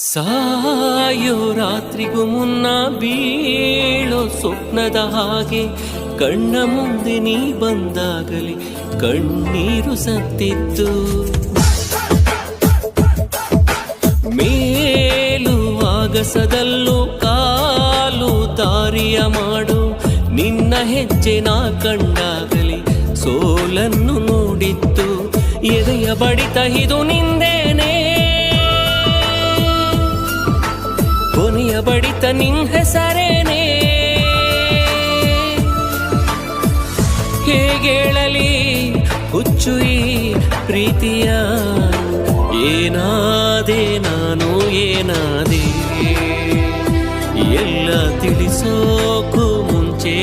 ಸಾಯೋ ರಾತ್ರಿಗೂ ಮುನ್ನ ಬೀಳೋ ಸ್ವಪ್ನದ ಹಾಗೆ ಕಣ್ಣ ಮುಂದೆ ನೀ ಬಂದಾಗಲಿ ಕಣ್ಣೀರು ಸತ್ತಿತ್ತು. ಮೇಲು ಆಗಸದಲ್ಲೂ ಕಾಲು ದಾರಿಯ ಮಾಡು ನಿನ್ನ ಹೆಜ್ಜೆ ನಾ ಕಂಡಾಗಲಿ ಸೋಲನ್ನು ನೋಡಿತ್ತು. ಎದೆಯ ಬಡಿತ ಇದು ನಿಂದೇನೆ, ಕೊನೆಯ ಬಡಿತ ನಿನ್ ಹೆಸರೇನೆ. ಹೇಗೇಳಲಿ ಹುಚ್ಚು ಈ ಪ್ರೀತಿಯ, ಏನಾದೆ ನಾನು ಏನಾದೆ ಎಲ್ಲ ತಿಳಿಸೋಕು ಮುಂಚೆ